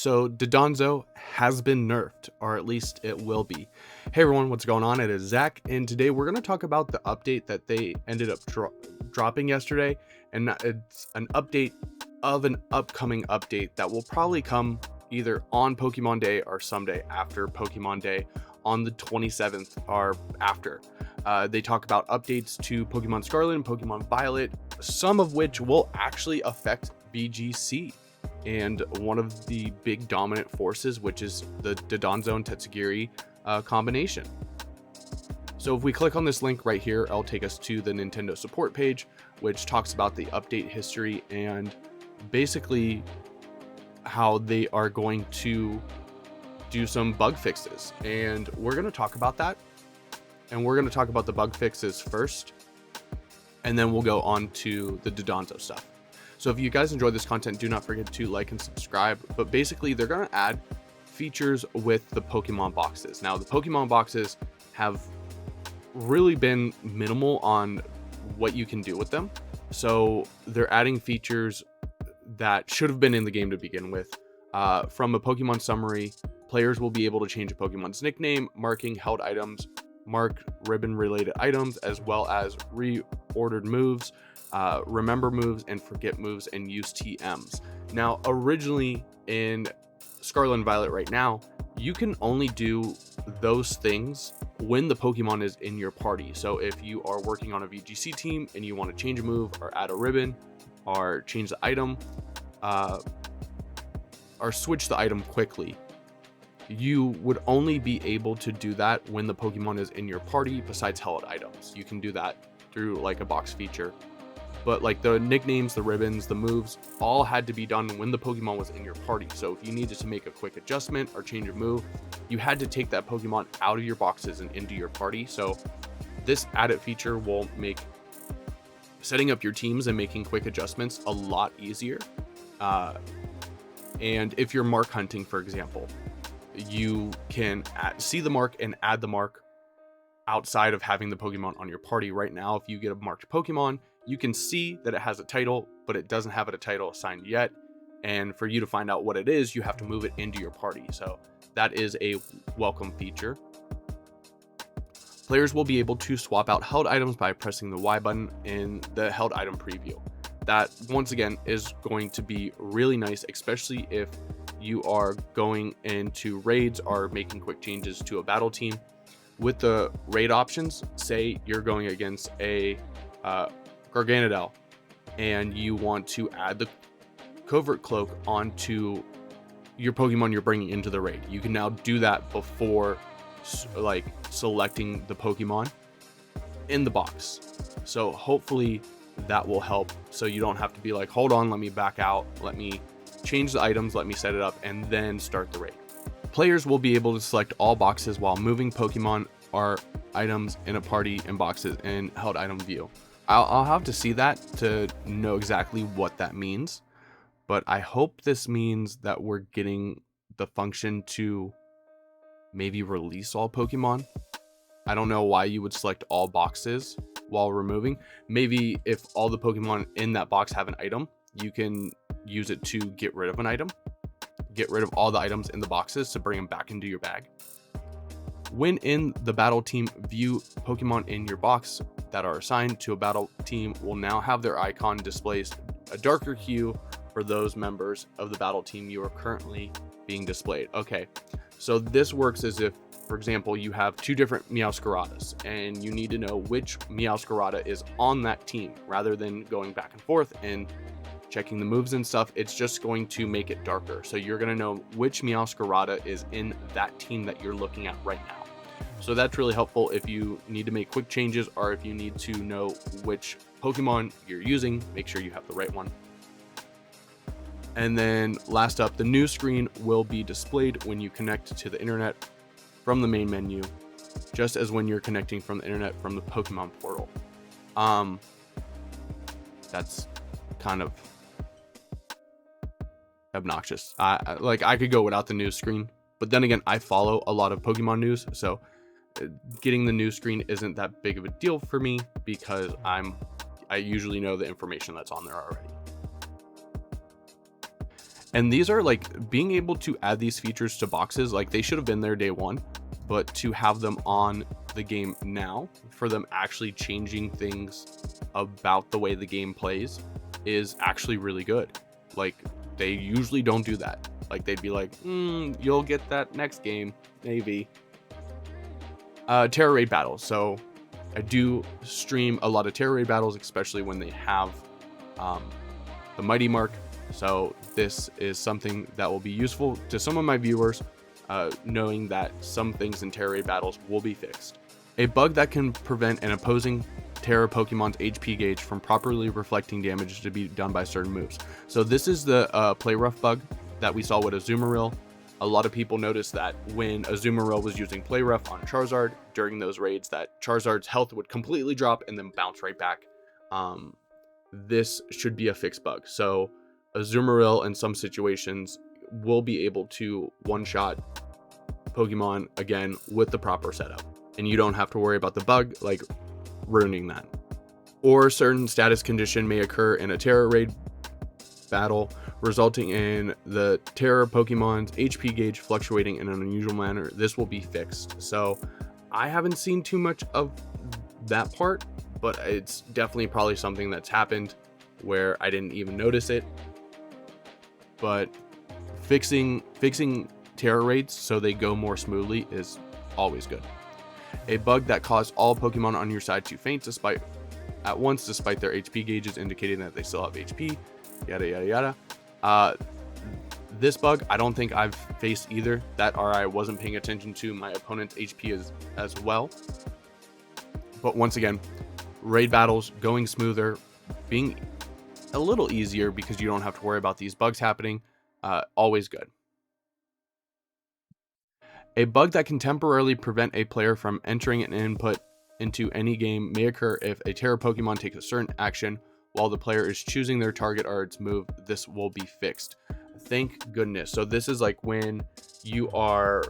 So Dondozo has been nerfed, or at least it will be. Hey everyone, what's going on? It is Zach, and today we're going to talk about the update that they ended up dropping yesterday, and it's an update of an upcoming update that will probably come either on Pokemon Day or someday after Pokemon Day on the 27th or after. They talk about updates to Pokemon Scarlet and Pokemon Violet, some of which will actually affect VGC. And one of the big dominant forces, which is the Dondozo and Tatsugiri combination. So if we click on this link right here, it'll take us to the Nintendo support page, which talks about the update history and basically how they are going to do some bug fixes. And we're going to talk about that. And we're going to talk about the bug fixes first, and then we'll go on to the Dondozo stuff. So if you guys enjoy this content, do not forget to like and subscribe. But basically, they're going to add features with the Pokemon boxes. Now, the Pokemon boxes have really been minimal on what you can do with them. So they're adding features that should have been in the game to begin with. From a Pokemon summary, players will be able to change a Pokemon's nickname, marking held items, mark ribbon-related items, as well as reordered moves, remember moves, and forget moves, and use TMs. Now, originally in Scarlet and Violet right now, you can only do those things when the Pokemon is in your party. So if you are working on a VGC team and you want to change a move or add a ribbon or change the item or switch the item quickly, you would only be able to do that when the Pokemon is in your party besides held items. You can do that through like a box feature. But like the nicknames, the ribbons, the moves, all had to be done when the Pokemon was in your party. So if you needed to make a quick adjustment or change a move, you had to take that Pokemon out of your boxes and into your party. So this added feature will make setting up your teams and making quick adjustments a lot easier. And if you're mark hunting, for example, you can see the mark and add the mark outside of having the Pokemon on your party. Right now, if you get a marked Pokemon, you can see that it has a title, but it doesn't have a title assigned yet. And for you to find out what it is, you have to move it into your party. So that is a welcome feature. Players will be able to swap out held items by pressing the Y button in the held item preview. That, once again, is going to be really nice, especially if you are going into raids or making quick changes to a battle team. With the raid options, say you're going against a Garganadel and you want to add the covert cloak onto your Pokemon you're bringing into the raid. You can now do that before like selecting the Pokemon in the box. So hopefully that will help, so you don't have to be like, hold on, let me back out, let me change the items, let me set it up, and then start the raid. Players will be able to select all boxes while moving Pokemon or items in a party and boxes in held item view. I'll have to see that to know exactly what that means, but I hope this means that we're getting the function to maybe release all Pokemon. I don't know why you would select all boxes while removing. Maybe if all the Pokemon in that box have an item, you can use it to get rid of an item, get rid of all the items in the boxes to bring them back into your bag. When in the battle team view, Pokemon in your box that are assigned to a battle team will now have their icon displays a darker hue for those members of the battle team you are currently being displayed. Okay, so this works as if, for example, you have two different Meowscaradas and you need to know which Meowscarada is on that team rather than going back and forth and checking the moves and stuff. It's just going to make it darker. So you're going to know which Meowscarada is in that team that you're looking at right now. So that's really helpful if you need to make quick changes or if you need to know which Pokemon you're using, make sure you have the right one. And then last up, the news screen will be displayed when you connect to the internet from the main menu, just as when you're connecting from the internet from the Pokemon portal. That's kind of obnoxious. I could go without the news screen, but then again, I follow a lot of Pokemon news, so getting the news screen isn't that big of a deal for me because I usually know the information that's on there already. And these are like being able to add these features to boxes, like they should have been there day one, but to have them on the game now for them actually changing things about the way the game plays is actually really good. Like they usually don't do that. Like they'd be like, you'll get that next game, maybe. Terror raid battles. So I do stream a lot of terror raid battles, especially when they have the mighty mark. So this is something that will be useful to some of my viewers, knowing that some things in terror raid battles will be fixed. A bug that can prevent an opposing terror Pokemon's HP gauge from properly reflecting damage to be done by certain moves. So this is the play rough bug that we saw with Azumarill. A lot of people noticed that when Azumarill was using play rough on Charizard during those raids, that Charizard's health would completely drop and then bounce right back. This should be a fixed bug. So Azumarill in some situations will be able to one-shot Pokemon again with the proper setup, and you don't have to worry about the bug like ruining that. Or certain status condition may occur in a terror raid battle, resulting in the terror Pokemon's HP gauge fluctuating in an unusual manner. This will be fixed. So I haven't seen too much of that part, but it's definitely probably something that's happened where I didn't even notice it. But fixing terror raids so they go more smoothly is always good. A bug that caused all Pokemon on your side to faint at once despite their HP gauges indicating that they still have HP, yada yada yada. This bug I don't think I've faced either, that or I wasn't paying attention to my opponent's HP as well. But once again, raid battles going smoother, being a little easier because you don't have to worry about these bugs happening, always good. A bug that can temporarily prevent a player from entering an input into any game may occur if a terror Pokemon takes a certain action while the player is choosing their target or its move. This will be fixed. Thank goodness. So this is like when you are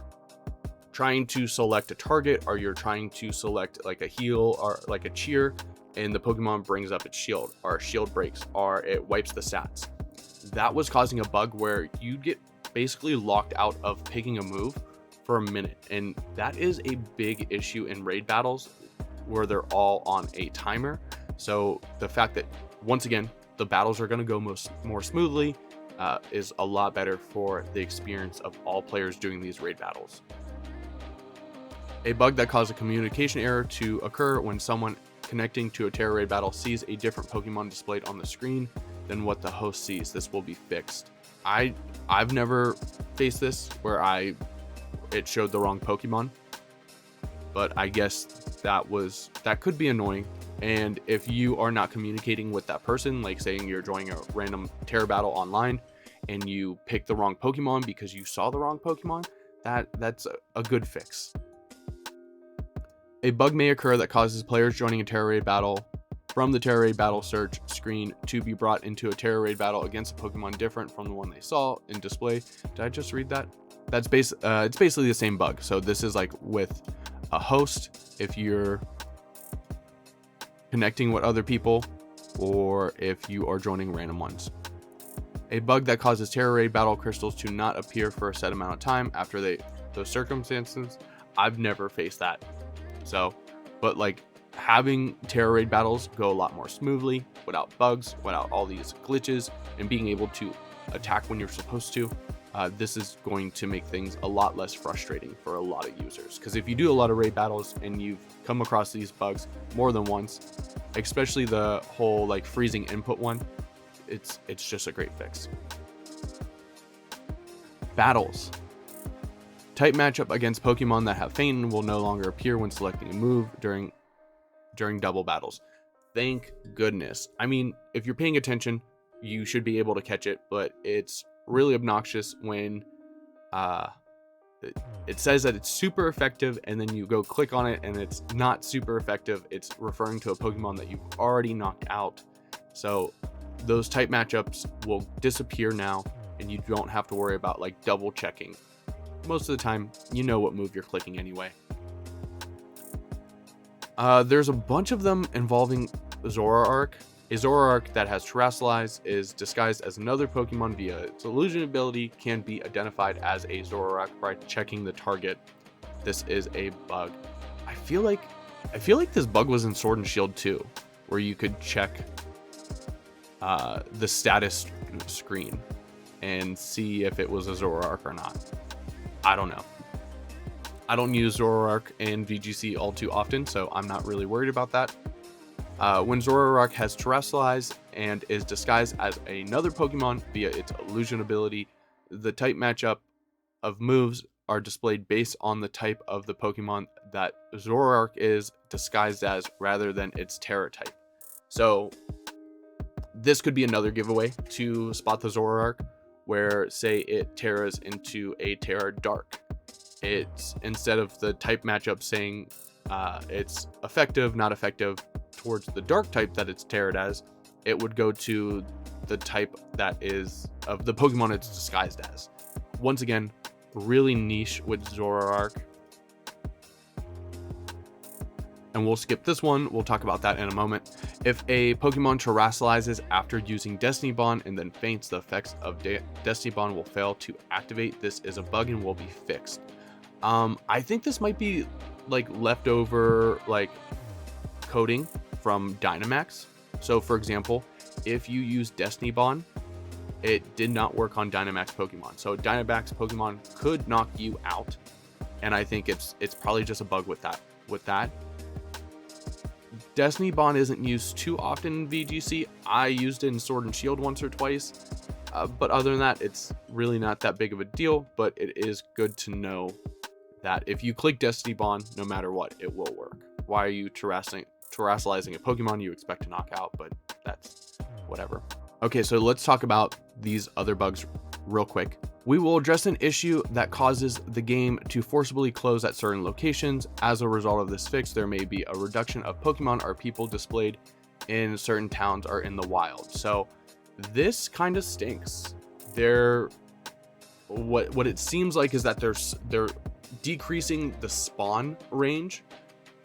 trying to select a target, or you're trying to select like a heal or like a cheer, and the Pokemon brings up its shield, or shield breaks, or it wipes the stats. That was causing a bug where you get basically locked out of picking a move for a minute, and that is a big issue in raid battles where they're all on a timer. So the fact that once again the battles are going to go more smoothly is a lot better for the experience of all players doing these raid battles. A bug that caused a communication error to occur when someone connecting to a terror raid battle sees a different Pokemon displayed on the screen than what the host sees. This will be fixed. I've never faced this where it showed the wrong Pokemon, but I guess that could be annoying. And if you are not communicating with that person, like saying you're joining a random terror battle online and you pick the wrong Pokemon because you saw the wrong Pokemon, that's a good fix. A bug may occur that causes players joining a terror raid battle from the terror raid battle search screen to be brought into a terror raid battle against a Pokemon different from the one they saw in display. Did I just read that? It's basically the same bug. So this is like with a host, if you're connecting with other people, or if you are joining random ones. A bug that causes terror raid battle crystals to not appear for a set amount of time after those circumstances. I've never faced that. So, but like having terror raid battles go a lot more smoothly without bugs, without all these glitches, and being able to attack when you're supposed to. This is going to make things a lot less frustrating for a lot of users, because if you do a lot of raid battles and you've come across these bugs more than once, especially the whole like freezing input one, it's just a great fix. Battles. Type matchup against Pokemon that have fainted will no longer appear when selecting a move during double battles. Thank goodness. I mean, if you're paying attention, you should be able to catch it, but it's really obnoxious when it says that it's super effective and then you go click on it and it's not super effective. It's referring to a Pokemon that you've already knocked out. So those type matchups will disappear now, and you don't have to worry about like double checking. Most of the time you know what move you're clicking anyway. There's a bunch of them involving Zoroark. A Zoroark that has Terrestrialize is disguised as another Pokemon via its illusion ability can be identified as a Zoroark by checking the target. This is a bug. I feel like this bug was in Sword and Shield too, where you could check the status screen and see if it was a Zoroark or not. I don't know. I don't use Zoroark in VGC all too often, so I'm not really worried about that. When Zoroark has Terrestrialize and is disguised as another Pokemon via its illusion ability, the type matchup of moves are displayed based on the type of the Pokemon that Zoroark is disguised as rather than its Terra type. So this could be another giveaway to spot the Zoroark, where say it Terras into a Terra Dark. It's instead of the type matchup saying it's effective, not effective towards the dark type that it's Terra'd as, it would go to the type that is of the Pokemon it's disguised as. Once again, really niche with Zoroark. And we'll skip this one. We'll talk about that in a moment. If a Pokemon Terrestrializes after using Destiny Bond and then faints, the effects of Destiny Bond will fail to activate. This is a bug and will be fixed. I think this might be like leftover like coding from Dynamax. So for example, if you use Destiny Bond, it did not work on Dynamax Pokemon. So Dynamax Pokemon could knock you out. And I think it's probably just a bug with that. Destiny Bond isn't used too often in VGC. I used it in Sword and Shield once or twice. But other than that, it's really not that big of a deal. But it is good to know that if you click Destiny Bond, no matter what, it will work. Why are you terrestrializing a Pokemon you expect to knock out? But that's whatever. Okay, so let's talk about these other bugs real quick. We will address an issue that causes the game to forcibly close at certain locations. As a result of this fix, there may be a reduction of Pokemon or people displayed in certain towns or in the wild. So this kind of stinks. What it seems like is that they're decreasing the spawn range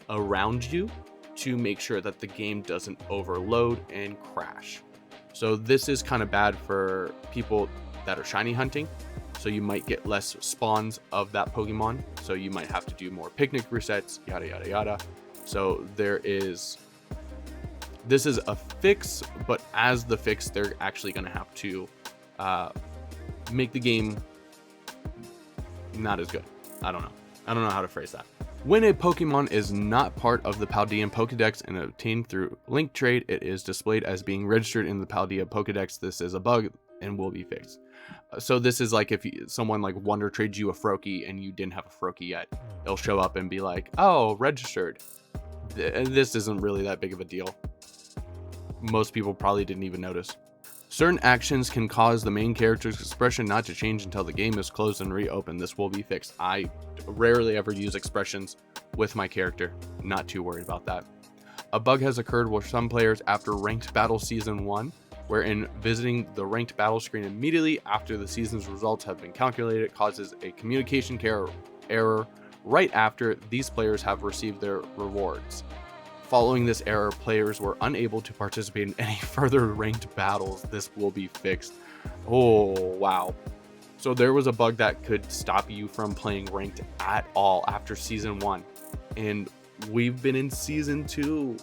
around you to make sure that the game doesn't overload and crash. So this is kind of bad for people that are shiny hunting. So you might get less spawns of that Pokemon. So you might have to do more picnic resets, yada, yada, yada. So this is a fix, but as the fix, they're actually going to have to make the game not as good. I don't know how to phrase that. When a Pokemon is not part of the Paldea Pokedex and obtained through link trade, it is displayed as being registered in the Paldea Pokedex. This is a bug and will be fixed. So this is like if someone like Wonder trades you a Froakie and you didn't have a Froakie yet, they'll show up and be like, oh, registered. This isn't really that big of a deal. Most people probably didn't even notice. Certain actions can cause the main character's expression not to change until the game is closed and reopened. This will be fixed. I rarely ever use expressions with my character. Not too worried about that. A bug has occurred with some players after Ranked Battle Season 1, wherein visiting the Ranked Battle screen immediately after the season's results have been calculated causes a communication error right after these players have received their rewards. Following this error, players were unable to participate in any further ranked battles. This will be fixed. Oh, wow. So there was a bug that could stop you from playing ranked at all after season 1. And we've been in season 2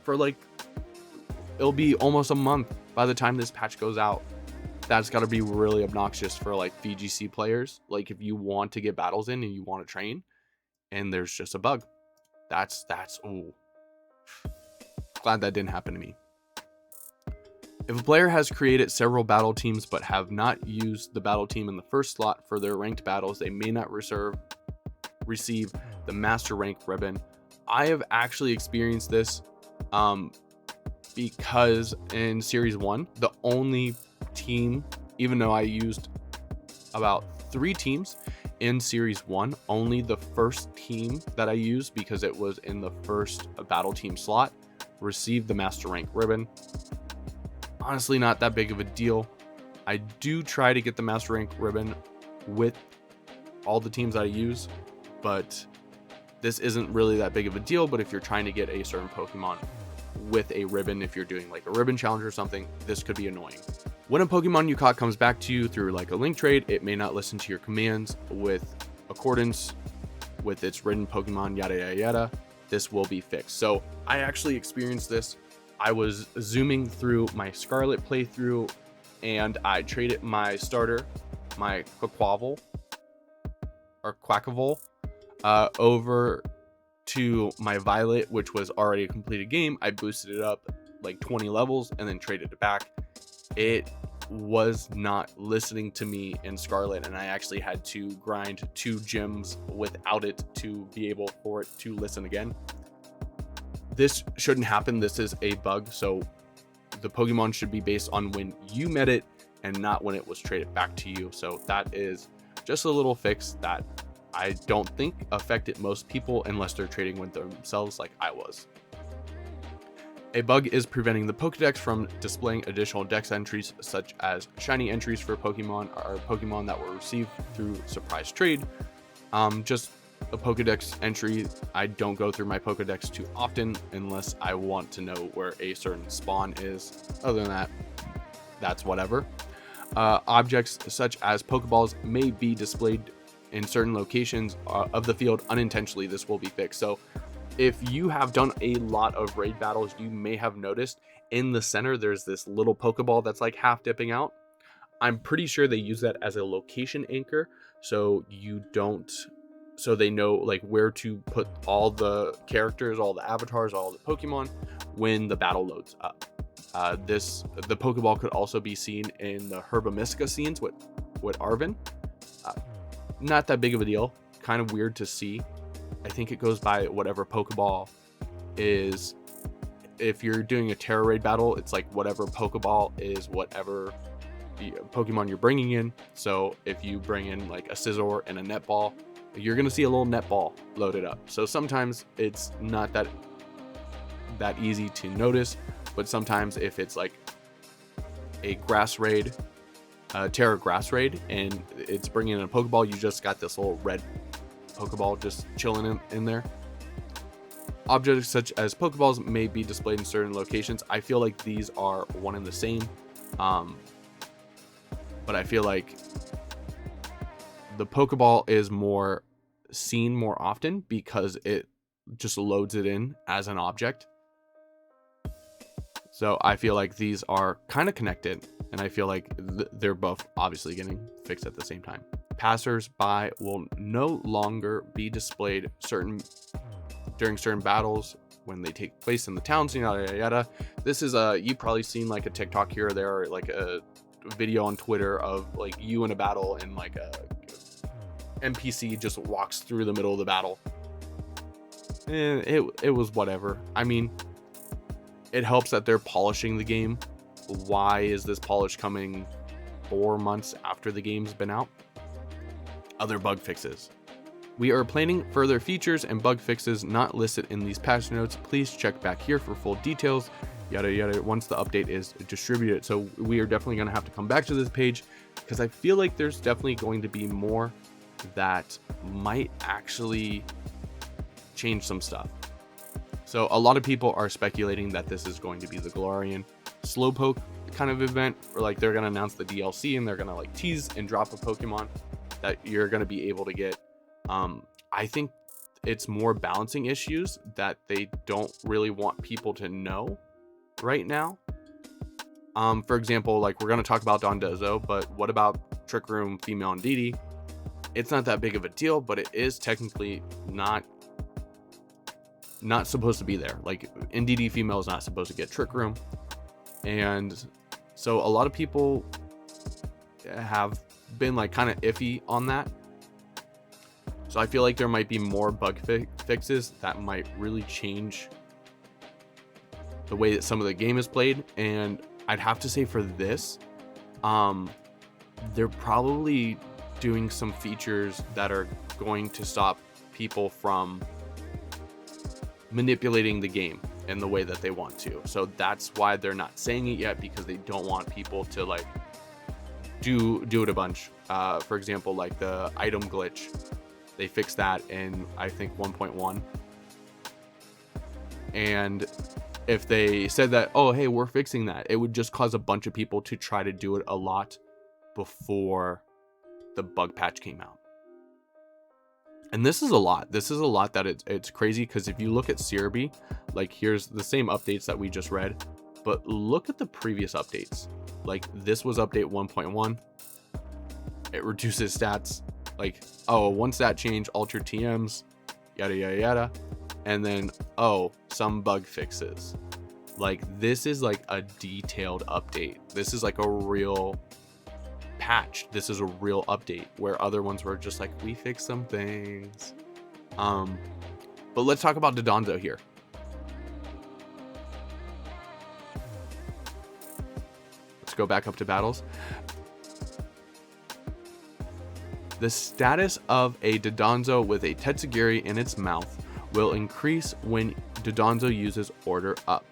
for like, it'll be almost a month by the time this patch goes out. That's got to be really obnoxious for like VGC players. Like if you want to get battles in and you want to train and there's just a bug. That's ooh. Glad that didn't happen to me. If a player has created several battle teams but have not used the battle team in the first slot for their ranked battles, they may not receive the master rank ribbon. I have actually experienced this because in series 1, the only team, even though I used about 3 teams in series 1, only the first team that I used, because it was in the first battle team slot, received the master rank ribbon. Honestly, not that big of a deal. I do try to get the master rank ribbon with all the teams I use, but this isn't really that big of a deal. But if you're trying to get a certain Pokemon with a ribbon. If you're doing like a ribbon challenge or something, this could be annoying. When a Pokemon you caught comes back to you through like a link trade, it may not listen to your commands with accordance with its written Pokemon, yada yada yada. This will be fixed. So I actually experienced this. I was zooming through my Scarlet playthrough and I traded my starter, my Quaquaval or Quackavole, over to my Violet, which was already a completed game. I boosted it up like 20 levels and then traded it back. It was not listening to me in Scarlet, and I actually had to grind 2 gyms without it to be able for it to listen again. This shouldn't happen. This is a bug, so the Pokemon should be based on when you met it and not when it was traded back to you. So that is just a little fix that I don't think affected most people unless they're trading with themselves like I was. A bug is preventing the Pokedex from displaying additional dex entries, such as shiny entries for Pokemon or Pokemon that were received through surprise trade. Just a Pokedex entry. I don't go through my Pokedex too often unless I want to know where a certain spawn is. Other than that, that's whatever. Objects such as Pokeballs may be displayed in certain locations of the field unintentionally. This will be fixed. So if you have done a lot of raid battles, you may have noticed in the center there's this little Pokeball that's like half dipping out. I'm pretty sure they use that as a location anchor, so they know like where to put all the characters, all the avatars, all the Pokemon when the battle loads up. The Pokeball could also be seen in the Herba Mystica scenes with Arven. Not that big of a deal. Kind of weird to see. I think it goes by whatever Pokeball is. If you're doing a Terra Raid battle, it's like whatever Pokeball is whatever Pokemon you're bringing in. So if you bring in like a Scizor and a Netball, you're going to see a little Netball loaded up. So sometimes it's not that easy to notice, but sometimes if it's like a Grass Raid, Terra Grass Raid, and it's bringing in a Pokeball, you just got this little red Pokeball just chilling in there. Objects such as Pokeballs may be displayed in certain locations. I feel like these are one and the same, but I feel like the Pokeball is more seen more often because it just loads it in as an object. So I feel like these are kind of connected, and I feel like they're both obviously getting fixed at the same time. Passers-by will no longer be displayed during certain battles when they take place in the towns, yada yada yada. This is you've probably seen like a TikTok here or there, or like a video on Twitter of like you in a battle and like a NPC just walks through the middle of the battle. It was whatever. I mean, it helps that they're polishing the game. Why is this polish coming 4 months after the game's been out? Other bug fixes. We are planning further features and bug fixes not listed in these patch notes. Please check back here for full details, yada yada, once the update is distributed. So we are definitely going to have to come back to this page because I feel like there's definitely going to be more that might actually change some stuff. So a lot of people are speculating that this is going to be the Galarian Slowpoke kind of event, or like they're going to announce the DLC and they're going to like tease and drop a Pokemon that you're going to be able to get. I think it's more balancing issues that they don't really want people to know right now. For example, like we're going to talk about Dondozo, but what about Trick Room Female and Didi? It's not that big of a deal, but it is technically not supposed to be there. Like Indeedee Female is not supposed to get Trick Room, and so a lot of people have been like kind of iffy on that. So I feel like there might be more bug fixes that might really change the way that some of the game is played. And I'd have to say for this, they're probably doing some features that are going to stop people from manipulating the game in the way that they want to. So that's why they're not saying it yet, because they don't want people to like do it a bunch. For example, like the item glitch, they fixed that in I think 1.1, and if they said that, oh, hey, we're fixing that, it would just cause a bunch of people to try to do it a lot before the bug patch came out. And this is a lot. This is a lot that it's crazy, because if you look at Cerebi, like here's the same updates that we just read, but look at the previous updates. Like this was update 1.1. It reduces stats. Like, oh, one stat change, altered TMs, yada, yada, yada. And then, oh, some bug fixes. Like this is like a detailed update. This is like a real patch. This is a real update, where other ones were just like, we fixed some things. But let's talk about Dondozo here. Let's go back up to battles. The status of a Dondozo with a Tetsugiri in its mouth will increase when Dondozo uses Order Up,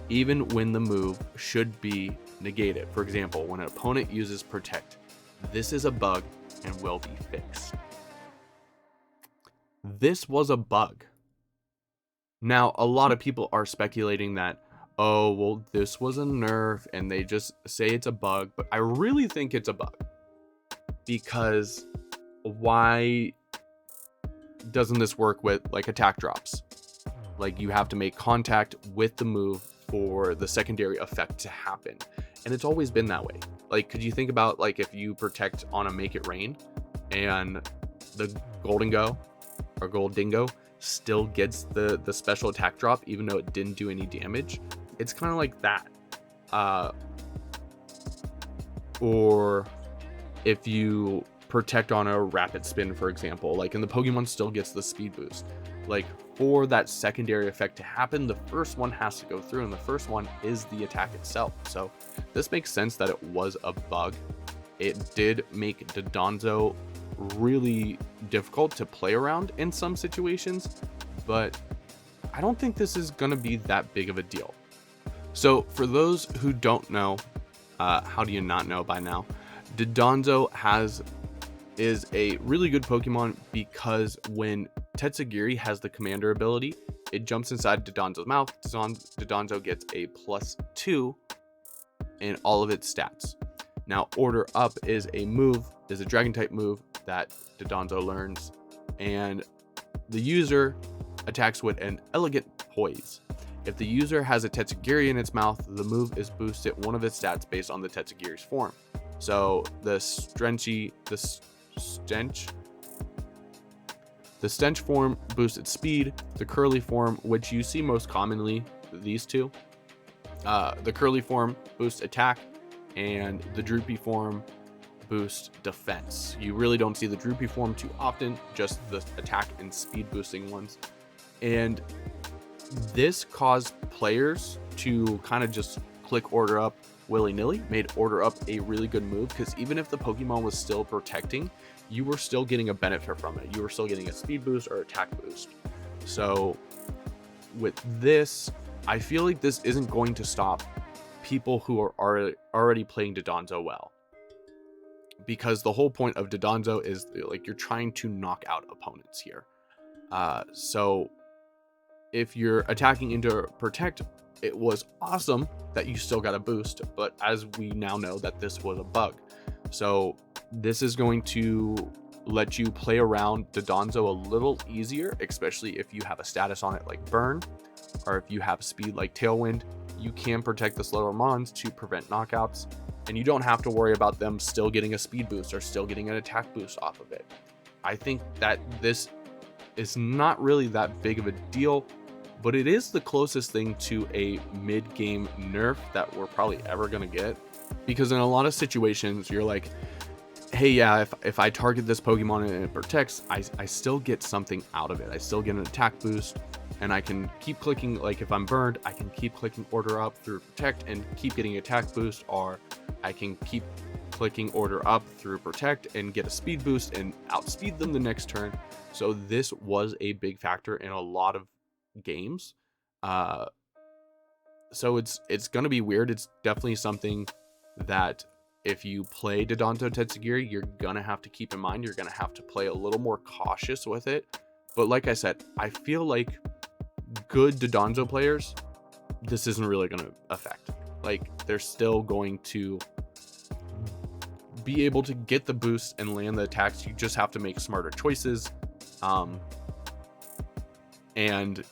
even when the move should be negated. For example, when an opponent uses Protect. This is a bug and will be fixed. This was a bug. Now, a lot of people are speculating that, oh, well, this was a nerf and they just say it's a bug, but I really think it's a bug. Because why doesn't this work with like attack drops? Like you have to make contact with the move for the secondary effect to happen. And it's always been that way. Like, could you think about like if you protect on a Make It Rain and the Goldingo or Goldingo still gets the special attack drop even though it didn't do any damage? It's kind of like that. Or if you protect on a rapid spin, for example, like, and the Pokemon still gets the speed boost. Like, for that secondary effect to happen, the first one has to go through, and the first one is the attack itself. So this makes sense that it was a bug. It did make Dondozo really difficult to play around in some situations, but I don't think this is going to be that big of a deal. So for those who don't know, how do you not know by now? Dondozo is a really good Pokemon because when Tetsugiri has the commander ability, it jumps inside Dondozo's mouth. Dondozo gets a +2 in all of its stats. Now, Order Up is a dragon type move that Dondozo learns, and the user attacks with an elegant poise. If the user has a Tetsugiri in its mouth, the move is boosted one of its stats based on the Tetsugiri's form. So the stench form boosts its speed. The curly form, which you see most commonly, these two. The curly form boosts attack, and the droopy form boosts defense. You really don't see the droopy form too often, just the attack and speed boosting ones. And this caused players to kind of just click Order Up willy-nilly, made Order Up a really good move, because even if the Pokemon was still protecting, you were still getting a benefit from it. You were still getting a speed boost or attack boost. So with this, I feel like this isn't going to stop people who are already playing Dondozo well, because the whole point of Dondozo is like you're trying to knock out opponents here. So if you're attacking into Protect, it was awesome that you still got a boost, but as we now know that this was a bug. So this is going to let you play around Dondozo a little easier, especially if you have a status on it like Burn, or if you have speed like Tailwind. You can protect the slower mons to prevent knockouts, and you don't have to worry about them still getting a speed boost or still getting an attack boost off of it. I think that this is not really that big of a deal, but it is the closest thing to a mid-game nerf that we're probably ever going to get. Because in a lot of situations, you're like, hey, yeah, if I target this Pokemon and it protects, I still get something out of it. I still get an attack boost, and I can keep clicking, like if I'm burned, I can keep clicking Order Up through Protect and keep getting attack boost, or I can keep clicking Order Up through Protect and get a speed boost and outspeed them the next turn. So this was a big factor in a lot of games. So it's gonna be weird. It's definitely something that if you play Dondozo Tetsugiri, you're gonna have to keep in mind. You're gonna have to play a little more cautious with it. But like I said, I feel like good Dondozo players this isn't really going to affect. Like, they're still going to be able to get the boost and land the attacks. You just have to make smarter choices. And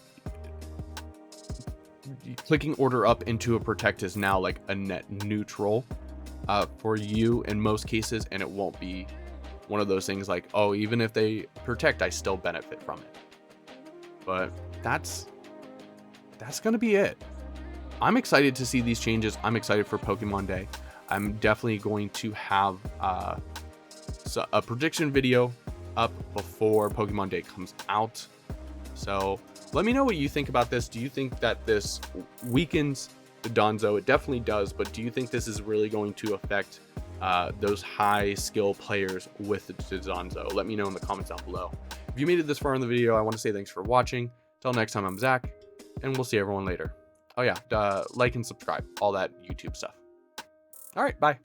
clicking order up into a protect is now like a net neutral for you in most cases, and it won't be one of those things like, oh, even if they protect, I still benefit from it. But that's gonna be it. I'm excited to see these changes. I'm excited for Pokemon Day. I'm definitely going to have a prediction video up before Pokemon Day comes out. So let me know what you think about this. Do you think that this weakens the Dondozo? It definitely does, but do you think this is really going to affect those high skill players with the Dondozo? Let me know in the comments down below. If you made it this far in the video, I want to say thanks for watching. Till next time, I'm Zach, and we'll see everyone later. Oh yeah, like and subscribe, all that YouTube stuff. All right, bye.